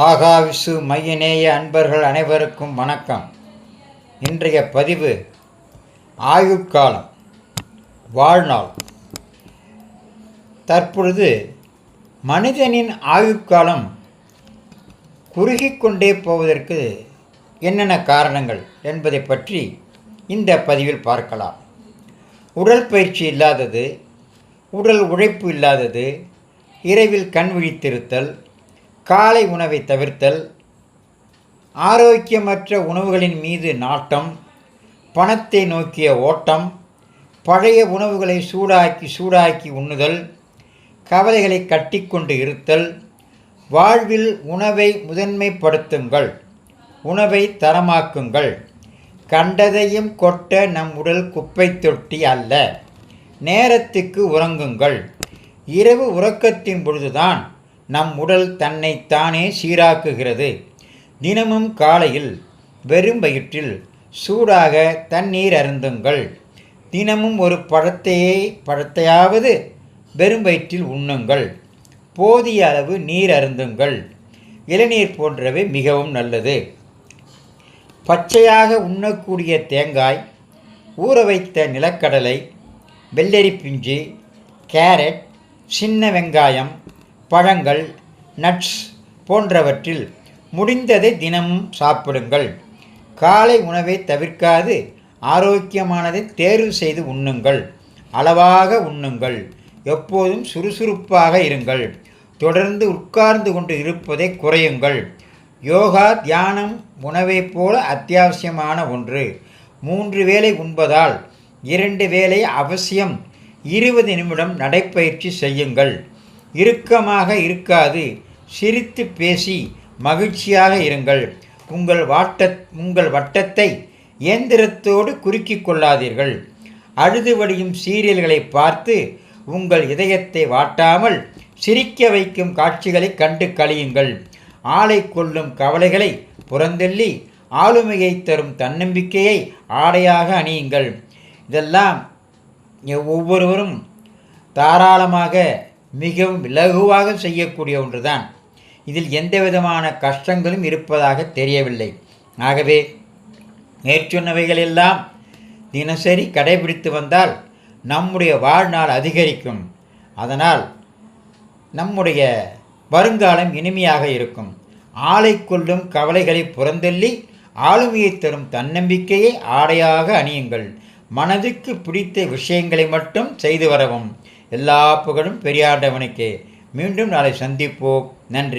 ஆகாவிசு மையநேய அன்பர்கள் அனைவருக்கும் வணக்கம். இன்றைய பதிவு ஆயுட்காலம், வாழ்நாள். தற்பொழுது மனிதனின் ஆயுட்காலம் குறுகிக்கொண்டே போவதற்கு என்னென்ன காரணங்கள் என்பதை பற்றி இந்த பதிவில் பார்க்கலாம். உடல் பயிற்சி இல்லாதது, உடல் உழைப்பு இல்லாதது, இரவில் கண் விழித்திருத்தல், காலை உணவை தவிர்த்தல், ஆரோக்கியமற்ற உணவுகளின் மீது நாட்டம், பணத்தை நோக்கிய ஓட்டம், பழைய உணவுகளை சூடாக்கி உண்ணுதல், கவலைகளை கட்டிக்கொண்டு இருத்தல். வாழ்வில் உணவை முதன்மைப்படுத்துங்கள், உணவை தரமாக்குங்கள். கண்டதையும் கொட்ட நம் உடல் குப்பை தொட்டி அல்ல. நேரத்துக்கு உறங்குங்கள். இரவு உறக்கத்தின் பொழுதுதான் நம் உடல் தன்னைத்தானே சீராக்குகிறது. தினமும் காலையில் வெறும் வயிற்றில் சூடாக தண்ணீர் அருந்துங்கள். தினமும் ஒரு பழத்தையாவது வெறும் வயிற்றில் உண்ணுங்கள். போதிய அளவு நீர் அருந்துங்கள். இளநீர் போன்றவை மிகவும் நல்லது. பச்சையாக உண்ணக்கூடிய தேங்காய், ஊற வைத்த நிலக்கடலை, வெள்ளரி பிஞ்சு, கேரட், சின்ன வெங்காயம், பழங்கள், நட்ஸ் போன்றவற்றில் முடிந்ததை தினமும் சாப்பிடுங்கள். காலை உணவை தவிர்க்காது ஆரோக்கியமானதை தேர்வு செய்து உண்ணுங்கள். அளவாக உண்ணுங்கள். எப்போதும் சுறுசுறுப்பாக இருங்கள். தொடர்ந்து உட்கார்ந்து கொண்டு இருப்பதை குறையுங்கள். யோகா, தியானம் உணவைப் போல அத்தியாவசியமான ஒன்று. 3 வேளை உண்பதால் 2 வேளை அவசியம் 20 நிமிடம் நடைப்பயிற்சி செய்யுங்கள். இறுக்கமாக இருக்காது. சிரித்து பேசி மகிழ்ச்சியாக இருங்கள். உங்கள் வட்டத்தை இயந்திரத்தோடு குறுக்கிக் கொள்ளாதீர்கள். அழுது வடியும் சீரியல்களை பார்த்து உங்கள் இதயத்தை வாட்டாமல் சிரிக்க வைக்கும் காட்சிகளை கண்டு கழியுங்கள். ஆளை கொள்ளும் கவலைகளை புறந்தள்ளி ஆளுமையை தரும் தன்னம்பிக்கையை ஆடையாக அணியுங்கள். இதெல்லாம் ஒவ்வொருவரும் தாராளமாக மிகவும் இலகுவாக செய்யக்கூடிய ஒன்றுதான். இதில் எந்த விதமான கஷ்டங்களும் இருப்பதாக தெரியவில்லை. ஆகவே மேற்சொன்னவைகளெல்லாம் தினசரி கடைபிடித்து வந்தால் நம்முடைய வாழ்நாள் அதிகரிக்கும். அதனால் நம்முடைய வருங்காலம் இனிமையாக இருக்கும். ஆளை கொள்ளும் கவலைகளை புறந்தள்ளி ஆளுமையை தரும் தன்னம்பிக்கையை ஆடையாக அணியுங்கள். மனதுக்கு பிடித்த விஷயங்களை மட்டும் செய்து வரவும். எல்லா புகழும் பெரியாண்டவனுக்கே. மீண்டும் நாளை சந்திப்போம். நன்றி.